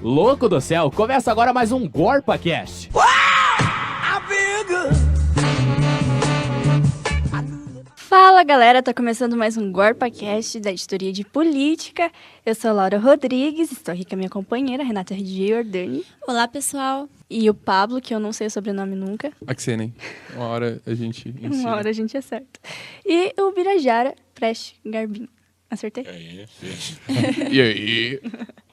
Louco do céu, começa agora mais um GorpaCast. Fala galera, tá começando mais um GorpaCast da editoria de política. Eu sou Laura Rodrigues, estou aqui com a minha companheira Renata Giordani. Olá pessoal. E o Pablo, que eu não sei o sobrenome nunca. Axenen, uma hora a gente ensina. Uma hora a gente acerta. E o Birajara Preste Garbim. Acertei? E aí?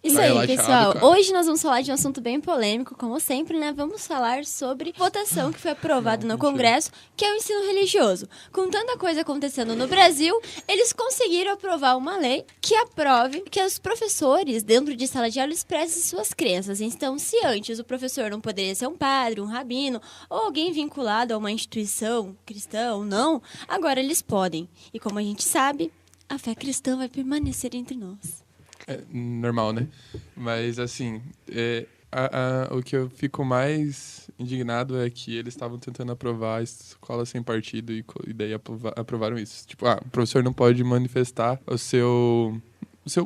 Isso Vai aí, relaxado, pessoal. cara. Hoje nós vamos falar de um assunto bem polêmico, como sempre, né? Vamos falar sobre votação que foi aprovada no Congresso, que é o ensino religioso. Com tanta coisa acontecendo no Brasil, eles conseguiram aprovar uma lei que aprove que os professores, dentro de sala de aula, expressem suas crenças. Então, se antes o professor não poderia ser um padre, um rabino, ou alguém vinculado a uma instituição cristã ou não, agora eles podem. E como a gente sabe, a fé cristã vai permanecer entre nós. É normal, né? Mas, assim, o que eu fico mais indignado é que eles estavam tentando aprovar a escola sem partido e daí aprovaram isso. Tipo, o professor não pode manifestar o seu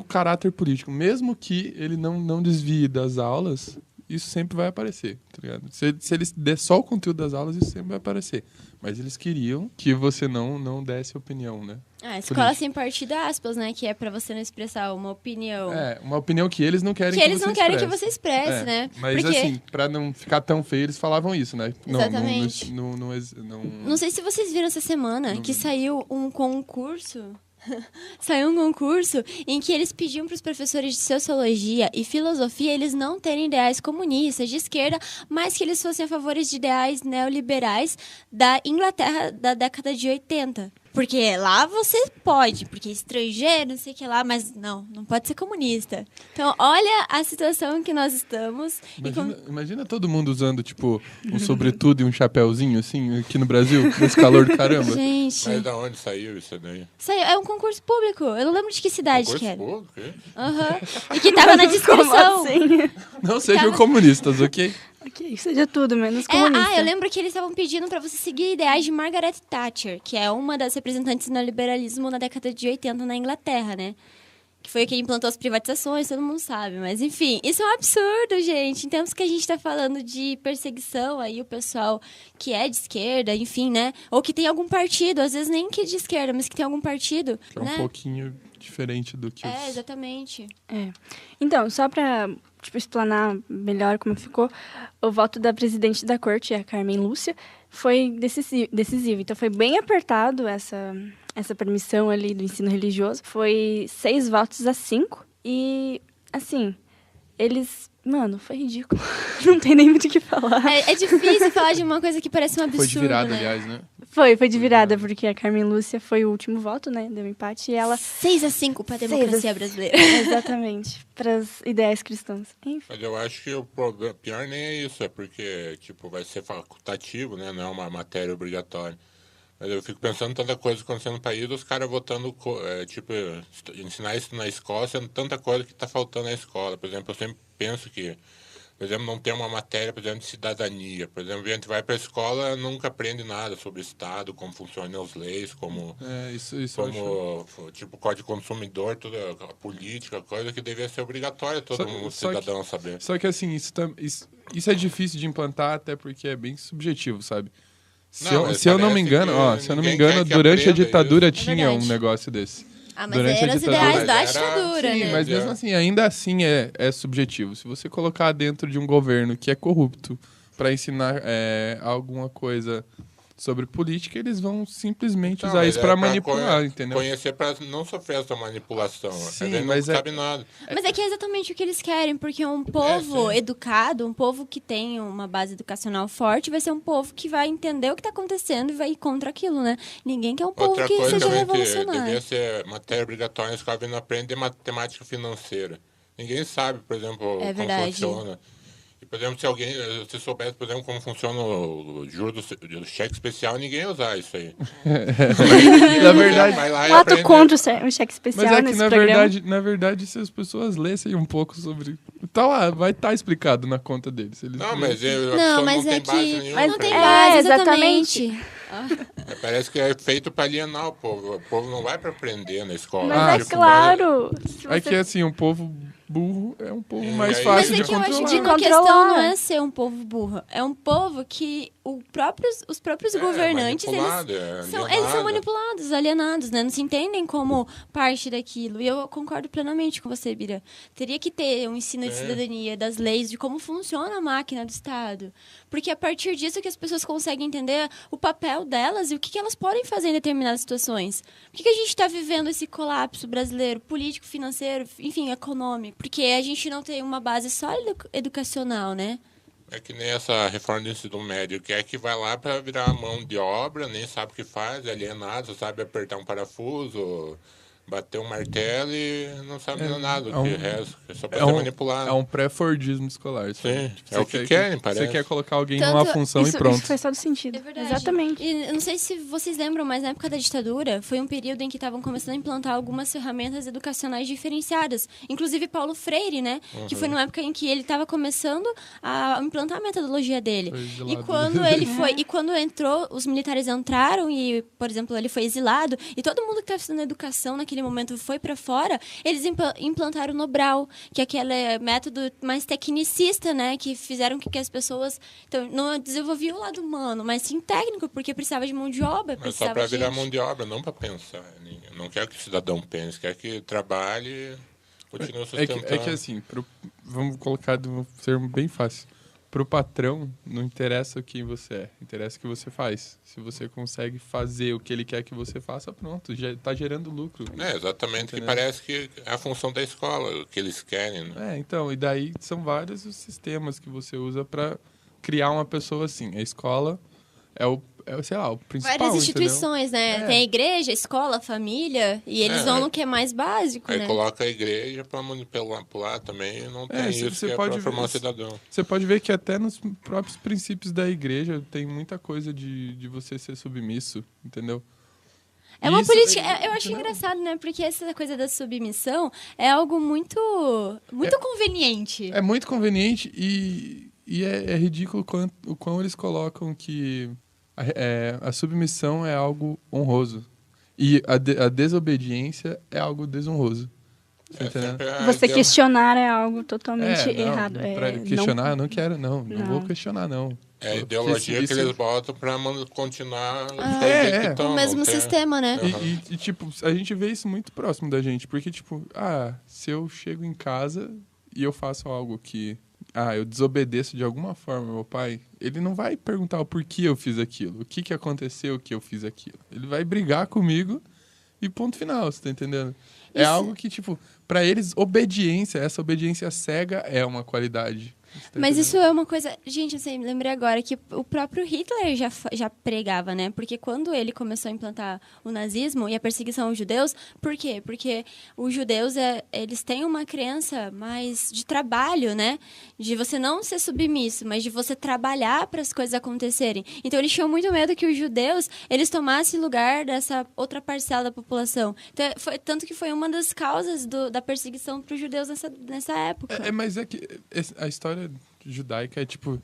caráter político. Mesmo que ele não desvie das aulas, isso sempre vai aparecer, tá ligado? Se eles der só o conteúdo das aulas, isso sempre vai aparecer. Mas eles queriam que você não desse opinião, né? Escola política. sem partido, aspas, né? Que é pra você não expressar uma opinião. Uma opinião que eles não querem Que eles não querem expresse. que você expresse, né? Mas Porque... assim, pra não ficar tão feio, eles falavam isso, né? Exatamente. Não sei se vocês viram essa semana que saiu um concurso... Saiu um concurso em que eles pediam para os professores de sociologia e filosofia eles não terem ideais comunistas de esquerda, mas que eles fossem a favor de ideais neoliberais da Inglaterra da década de 80. Porque lá você pode, porque é estrangeiro, não sei o que lá, mas não pode ser comunista. Então, olha a situação que nós estamos. Imagina todo mundo usando, tipo, um sobretudo e um chapéuzinho, assim, aqui no Brasil, nesse calor do caramba. Gente... Mas da onde saiu isso daí? Saiu, é um concurso público. Eu não lembro de que cidade que era. Público? E que tava na descrição. Como assim? Não sejam comunistas, ok? Ok, seja tudo menos comunista. Eu lembro que eles estavam pedindo pra você seguir ideais de Margaret Thatcher, que é uma das representantes do neoliberalismo na década de 80 na Inglaterra, né? Que foi quem implantou as privatizações, todo mundo sabe. Mas, enfim, isso é um absurdo, gente. Em tempos que a gente tá falando de perseguição, aí o pessoal que é de esquerda, enfim, né? Ou que tem algum partido, às vezes nem que de esquerda, mas que tem algum partido, Que é um pouquinho diferente do que exatamente. Então, só pra explanar melhor como ficou, o voto da presidente da corte, a Carmen Lúcia, foi decisivo. Então, foi bem apertado essa permissão ali do ensino religioso. Foi 6 votos a 5. E, assim, eles... Mano, foi ridículo. Não tem nem muito o que falar. É difícil falar de uma coisa que parece um absurdo, Foi de virada, né? aliás, né? Foi de virada, porque a Carmen Lúcia foi o último voto, né? Deu um empate e ela... 6-5 pra democracia brasileira. Exatamente. Para as ideias cristãs. Enfim. Mas eu acho que o problema pior nem é isso, é porque, tipo, vai ser facultativo, né? Não é uma matéria obrigatória. Mas eu fico pensando tanta coisa acontecendo no país, os caras votando, ensinar isso na escola, sendo tanta coisa que tá faltando na escola. Por exemplo, eu sempre penso que, por exemplo, não tem uma matéria, por exemplo, de cidadania. Por exemplo, a gente vai para a escola, nunca aprende nada sobre o Estado, como funcionam as leis, como tipo, Código Consumidor, toda a política, coisa que deveria ser obrigatória todo cidadão saber. Só que, assim, isso é difícil de implantar, até porque é bem subjetivo, sabe? Se eu não me engano, durante a ditadura tinha um negócio desse. Mas Durante eram a os ideais da ditadura. ditadura, Sim, né? mas mesmo assim, ainda assim é subjetivo. Se você colocar dentro de um governo que é corrupto para ensinar alguma coisa sobre política, eles vão simplesmente usar isso para manipular, entendeu? Conhecer para não sofrer essa manipulação. Sim, a gente não sabe nada. Mas é que é exatamente o que eles querem, porque um povo educado, um povo que tem uma base educacional forte, vai ser um povo que vai entender o que está acontecendo e vai ir contra aquilo, né? Ninguém quer um povo Outra que coisa seja também revolucionário. Devia ser matéria obrigatória na escola, não aprende matemática financeira. Ninguém sabe, por exemplo, como funciona. E, por exemplo, se soubesse, por exemplo, como funciona o juro do cheque especial, ninguém ia usar isso aí. Na verdade, voto contra o cheque especial mas é que nesse programa. Na verdade, se as pessoas lessem um pouco sobre... Tá lá, vai estar explicado na conta deles. Não, mas não tem é base que... nenhuma. Mas não tem base, exatamente. exatamente. Parece que é feito para alienar o povo. O povo não vai para aprender na escola. Mas Tipo, claro. Se É você- que assim, um povo burro é um povo mais Mas fácil Mas de é que eu acho controlar. que De uma questão controlar. não é ser um povo burro. É um povo que os próprios governantes, manipulado, eles são alienado. manipulados, alienados, né? Não se entendem como parte daquilo. E eu concordo plenamente com você, Bira. Teria que ter um ensino de cidadania, das leis, de como funciona a máquina do Estado. Porque é a partir disso que as pessoas conseguem entender o papel delas e o que elas podem fazer em determinadas situações. Por que a gente está vivendo esse colapso brasileiro, político, financeiro, enfim, econômico? Porque a gente não tem uma base só educacional, né? É que nem essa reforma do ensino médio, que é que vai lá para virar mão de obra, nem sabe o que faz, é alienado, só sabe apertar um parafuso, bater um martelo e não sabe nada do que resta. É só para ser manipulado. É um pré-fordismo escolar. Sabe? Sim, Tipo, é o que querem, parece. Você quer colocar alguém Tanto- numa função Isso, e pronto. isso faz todo sentido. É verdade. Exatamente. E eu não sei se vocês lembram, mas na época da ditadura foi um período em que estavam começando a implantar algumas ferramentas educacionais diferenciadas. Inclusive Paulo Freire, né? Que foi numa época em que ele estava começando a implantar a metodologia dele. Foi E exilado. quando ele foi, e quando entrou, os militares entraram e, por exemplo, ele foi exilado, e todo mundo que estava estudando educação naquele momento foi para fora, eles implantaram o Nobral, que é aquele método mais tecnicista, né? Que fizeram com que as pessoas então, não desenvolviam o lado humano, mas sim técnico, porque precisava de mão de obra, Mas precisava só para de virar gente. mão de obra, não para pensar. Eu não quero que o cidadão pense, quer que trabalhe e continue sustentando. É que assim, vamos colocar de um termo bem fácil. Pro patrão, não interessa quem você é, interessa o que você faz. Se você consegue fazer o que ele quer que você faça, pronto, já tá gerando lucro. É, exatamente, que Entendeu? parece que é a função da escola, o que eles querem, né? Então, e daí são vários os sistemas que você usa para criar uma pessoa assim. A escola sei lá, o principal, Várias entendeu? instituições, né? É. Tem a igreja, a escola, a família, e eles vão no que é mais básico, Aí né? coloca a igreja para manipular também, e não tem isso você que é pode para formar um ver- cidadão. Você pode ver que até nos próprios princípios da igreja tem muita coisa de você ser submisso, entendeu? É uma Isso- política, eu acho entendeu? engraçado, né? Porque essa coisa da submissão é algo muito conveniente. É muito conveniente e é ridículo o quão eles colocam que a submissão é algo honroso. E a desobediência é algo desonroso. Tá entendendo? sempre a Você ideia- questionar é algo totalmente não, errado. pra É, questionar, eu não quero, não. Não vou Não. questionar, não. É a Porque ideologia isso- que eles botam para continuar do É, jeito é. que estão. O mesmo não tem- sistema, né? E, tipo, a gente vê isso muito próximo da gente. Porque, tipo, se eu chego em casa e eu faço algo que... eu desobedeço de alguma forma meu pai, ele não vai perguntar o porquê eu fiz aquilo. O que aconteceu que eu fiz aquilo. Ele vai brigar comigo e ponto final, você tá entendendo? É Isso- algo que, tipo, pra eles, essa obediência cega é uma qualidade. Você tá Mas entendendo? isso é uma coisa... Gente, eu lembrei agora que o próprio Hitler já pregava, né? Porque quando ele começou a implantar o nazismo e a perseguição aos judeus, por quê? Porque os judeus, eles têm uma crença mais de trabalho, né? De você não ser submisso, mas de você trabalhar para as coisas acontecerem. Então, eles tinham muito medo que os judeus, eles tomassem lugar dessa outra parcela da população. Então, tanto que foi uma das causas da perseguição para os judeus nessa época. Mas é que a história judaica é tipo,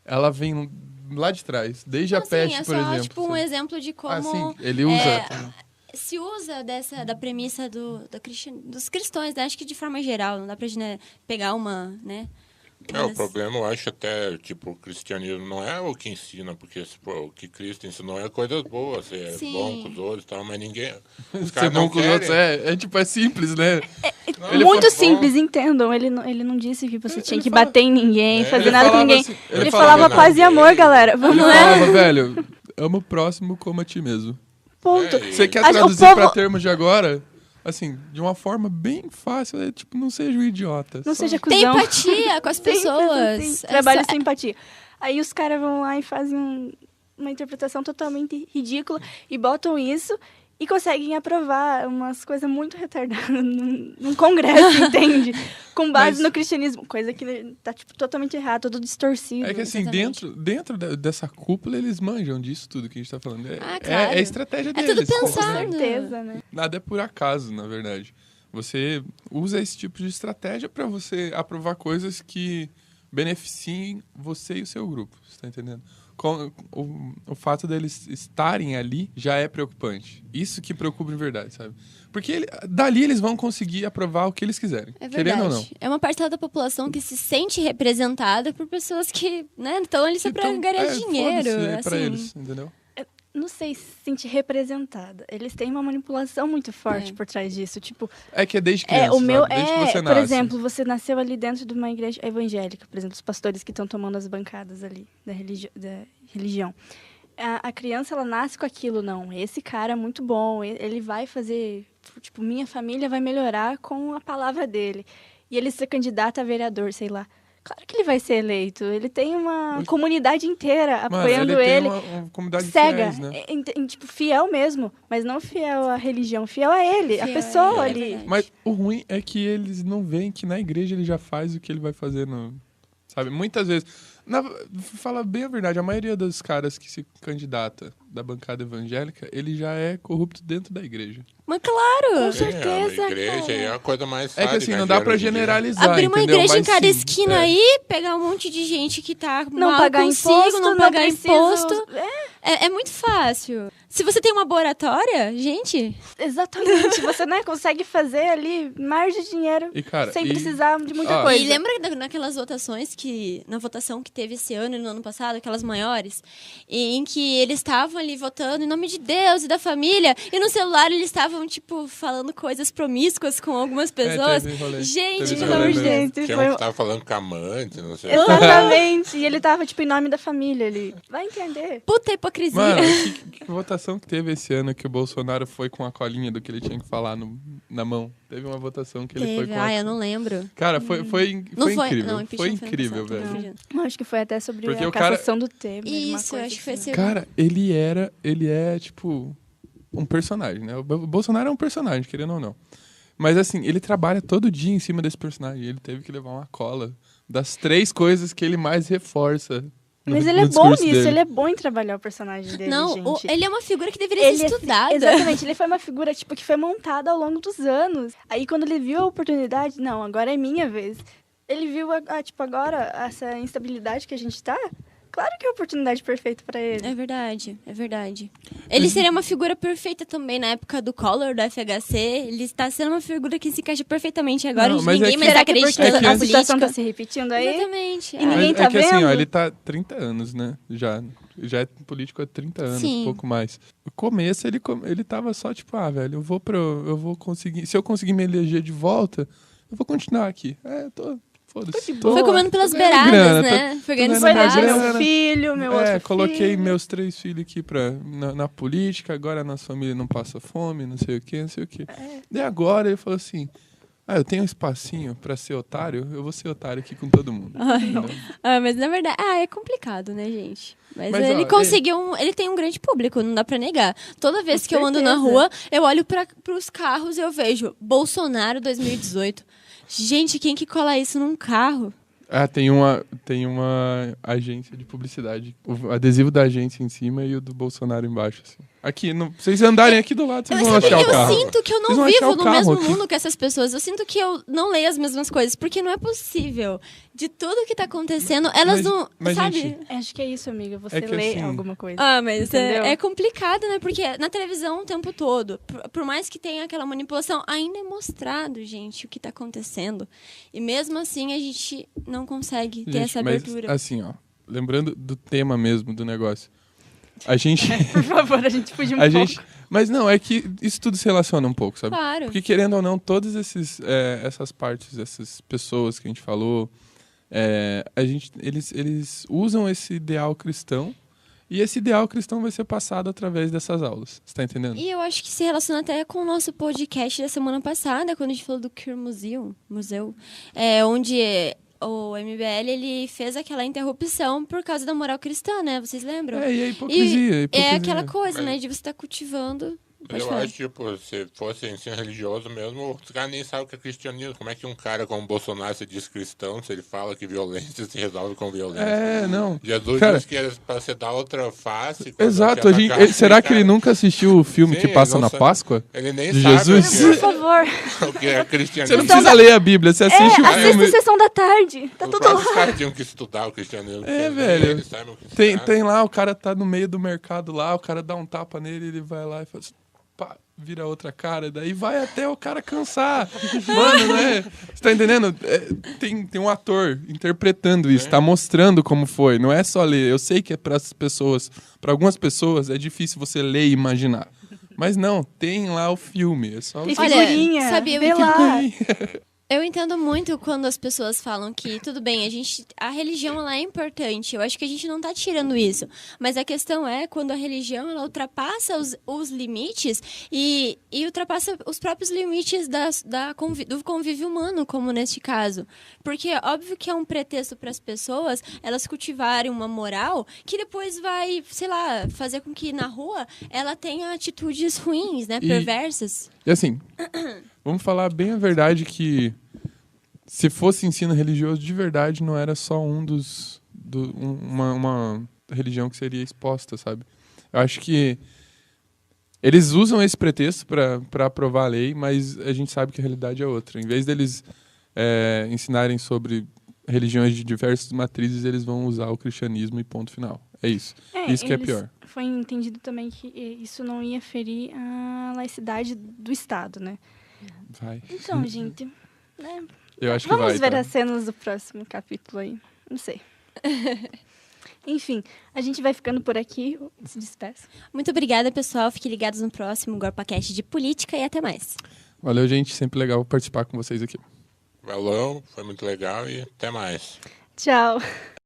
ela vem lá de trás, desde a Não, sim, peste, é por só exemplo. tipo um sabe? exemplo de como Sim, ele usa. se usa da premissa dos cristãos, né? Acho que de forma geral, não dá pra gente, né, pegar uma, né? O problema, eu acho até, tipo, o cristianismo não é o que ensina, porque o que Cristo ensinou é coisas boas, ser Sim. bom com os outros e tal, mas ninguém... Os Ser caras bom não com os outros querem. tipo, é simples, né? Ele Muito fala, simples, entendam. Ele não disse que você tinha ele que fala- bater em ninguém, fazer ele nada com falava ninguém. assim- ele ele falava falava paz e nada. amor, galera. Vamos Ele lá. falava, velho, ama o próximo como a ti mesmo. Ponto. É, Você quer O traduzir povo- pra termos de agora? Assim, de uma forma bem fácil, tipo, não seja um idiota. Não só- seja Tem cuzão. empatia com as Simples pessoas. assim, trabalho Essa- sem empatia. Aí os caras vão lá e fazem uma interpretação totalmente ridícula e botam isso e conseguem aprovar umas coisas muito retardadas num congresso, entende? Com base Mas- no cristianismo. Coisa que tá, tipo, totalmente errada, todo distorcido. É que assim, Exatamente. dentro dessa cúpula, eles manjam disso tudo que a gente tá falando. Claro. É a estratégia É deles. tudo Com pensado. certeza, né? Nada é por acaso, na verdade. Você usa esse tipo de estratégia pra você aprovar coisas que beneficiem você e o seu grupo. Você tá entendendo? o fato deles estarem ali já é preocupante. Isso que preocupa de verdade, sabe? Porque dali eles vão conseguir aprovar o que eles quiserem, É querendo verdade. ou não. É uma parcela da população que se sente representada por pessoas que, né, estão ali só pra ganhar dinheiro. Foda-se, é pra assim. eles, entendeu? Não sei se sentir representada. Eles têm uma manipulação muito forte por trás disso. Tipo, É que é desde criança, o meu sabe? Desde que você por nasce. exemplo, você nasceu ali dentro de uma igreja evangélica, por exemplo, os pastores que estão tomando as bancadas ali da religião. A criança, ela nasce com aquilo, não. Esse cara é muito bom, ele vai fazer, tipo, minha família vai melhorar com a palavra dele. E ele ser candidato a vereador, sei lá. Claro que ele vai ser eleito. Ele tem uma comunidade inteira apoiando ele. ele. Tem uma comunidade de cega, fiéis, né? tipo, fiel mesmo, mas não fiel à religião, fiel a ele, a Fiel, pessoa é ali. verdade. Mas o ruim é que eles não veem que na igreja ele já faz o que ele vai fazer no... Sabe? Muitas vezes... Fala bem a verdade, a maioria dos caras que se candidata da bancada evangélica, ele já é corrupto dentro da igreja. Mas claro! Com certeza, a igreja é a coisa mais É que assim, não dá pra generalizar, Abrir uma entendeu? igreja em Mas cada sim, esquina aí, pegar um monte de gente que tá Não mal pagar consigo, imposto, não pagar preciso- imposto. É muito fácil. Se você tem uma boa oratória, gente... Exatamente, você né, consegue fazer ali mais de dinheiro E, cara, sem e- precisar de muita ó, coisa. E lembra naquelas votações na votação que teve esse ano e no ano passado, aquelas maiores, em que eles estavam ali votando em nome de Deus e da família, e no celular eles estavam, tipo, falando coisas promíscuas com algumas pessoas. teve rolê. Gente, Teve pelo rolê amor de mesmo. Deus. Gente, Tinha foi... um que tava falando com a amante, não sei. Exatamente, e ele tava, tipo, em nome da família ali. Vai entender. Puta hipocrisia. Mano, que votação que teve esse ano que o Bolsonaro foi com a colinha do que ele tinha que falar na mão? Teve uma votação que ele foi com a... Eu não lembro. Cara, foi Não incrível. Não, Foi impeachment incrível, foi ano passado, velho. tô confundindo. Eu acho que foi até sobre Porque a o cara- cassação do Temer. uma Isso, coisa acho que foi assim. esse Cara, ele é, tipo, um personagem, né? O Bolsonaro é um personagem, querendo ou não. Mas, assim, ele trabalha todo dia em cima desse personagem. Ele teve que levar uma cola das 3 coisas que ele mais reforça. Mas no ele é bom discurso nisso, dele. ele é bom em trabalhar o personagem dele, Não, gente. ele é uma figura que deveria ser estudada. Exatamente, ele foi uma figura tipo, que foi montada ao longo dos anos. Aí quando ele viu a oportunidade, não, agora é minha vez. Ele viu, tipo, agora essa instabilidade que a gente tá, claro que é a oportunidade perfeita pra ele. É verdade, é verdade. Ele seria uma figura perfeita também na época do Collor, do FHC. Ele está sendo uma figura que se encaixa perfeitamente agora. Não, mas Ninguém é que- mais Será tá que porque acreditando que na a situação política. tá se repetindo aí? Exatamente. E ninguém Mas tá é que assim, ó, vendo? ele tá 30 anos, né? Já é político há 30 anos, Sim. um pouco mais. No começo, ele tava só tipo, velho, eu vou conseguir... Se eu conseguir me eleger de volta, eu vou continuar aqui. Foda-se. Foi comendo pelas tô ganhando beiradas, grana, né? Foi ganhando tô Vou ganhando eleger grana. meu filho, meu outro coloquei filho. meus 3 filhos aqui na política, agora a nossa família não passa fome, não sei o quê. E agora ele falou assim, eu tenho um espacinho pra ser otário, eu vou ser otário aqui com todo mundo. Entendeu? Mas na verdade, é complicado, né, gente? Mas Mas, ele ó, conseguiu, ele tem um grande público, não dá pra negar. Toda vez Com que eu ando na certeza. rua, eu olho pros carros e eu vejo Bolsonaro 2018. Gente, quem que cola isso num carro? Tem uma agência de publicidade. O adesivo da agência em cima e o do Bolsonaro embaixo, assim. Aqui, vocês andarem aqui do lado, vocês vão achar o carro. Eu sinto que eu Vocês não vão achar vivo o no carro mesmo aqui. mundo que essas pessoas. Eu sinto que eu não leio as mesmas coisas, porque não é possível. De tudo que tá acontecendo, elas não... mas, sabe? gente, Acho que é isso, amiga, você que lê assim- alguma coisa. Mas Entendeu? é complicado, né? Porque na televisão o tempo todo, por mais que tenha aquela manipulação, ainda é mostrado, gente, o que tá acontecendo. E mesmo assim a gente não consegue ter gente, essa mas, abertura. assim, ó, lembrando do tema mesmo do negócio. A gente... Por favor, a gente fugiu um a pouco. gente... Mas não, é que isso tudo se relaciona um pouco, sabe? Claro. Porque querendo ou não, todas essas partes, essas pessoas que a gente falou, eles usam esse ideal cristão e esse ideal cristão vai ser passado através dessas aulas. Você tá entendendo? E eu acho que se relaciona até com o nosso podcast da semana passada, quando a gente falou do Queer Museu, onde o MBL ele fez aquela interrupção por causa da moral cristã, né? Vocês lembram? E a hipocrisia. É aquela coisa, né? De você estar cultivando Pode Eu falar. acho, tipo, se fosse ensino religioso mesmo, os caras nem sabem o que é cristianismo. Como é que um cara como Bolsonaro se diz cristão se ele fala que violência se resolve com violência? Não. Jesus Cara, disse que é pra você dar outra face. quando exato. te atacar, Será que cara. ele nunca assistiu o filme Sim, que passa ele não na sabe. Páscoa? Ele nem de sabe Jesus? Por favor. o que é Você não cristianismo. precisa ler a Bíblia, você assiste o Assista filme. a sessão da tarde. Tá Os tudo próprios lá. caras tinham que estudar o cristianismo. porque nem Velho. Eles sabem o que se Tem, trata. tem lá, o cara tá no meio do mercado lá, o cara dá um tapa nele, ele vai lá e faz... Pá, vira outra cara, daí vai até o cara cansar. Mano, né? Você tá entendendo? Tem um ator interpretando isso, tá mostrando como foi. Não é só ler. Eu sei que é pras pessoas, pra algumas pessoas é difícil você ler e imaginar. Mas não, tem lá o filme. É só Tem você... Olha, figurinha. sabia Vê que- lá. Eu entendo muito quando as pessoas falam que, tudo bem, a religião ela é importante. Eu acho que a gente não tá tirando isso. Mas a questão é quando a religião ela ultrapassa os limites e ultrapassa os próprios limites do convívio humano, como neste caso. Porque é óbvio que é um pretexto para as pessoas elas cultivarem uma moral que depois vai, sei lá, fazer com que na rua ela tenha atitudes ruins, né? Perversas. E assim, vamos falar bem a verdade que se fosse ensino religioso de verdade, não era só uma religião que seria exposta, sabe? Eu acho que eles usam esse pretexto para aprovar a lei, mas a gente sabe que a realidade é outra. Em vez deles ensinarem sobre religiões de diversas matrizes, eles vão usar o cristianismo e ponto final. É isso. Isso que é pior. Foi entendido também que isso não ia ferir a laicidade do Estado, né? Vai. Então, gente, né? Eu acho que Vamos vai. ver Tá? as cenas do próximo capítulo aí. Não sei. Enfim, a gente vai ficando por aqui. Se despeça. Muito obrigada, pessoal. Fiquem ligados no próximo GorpaCast de Política e até mais. Valeu, gente. Sempre legal participar com vocês aqui. Valeu, foi muito legal e até mais. Tchau.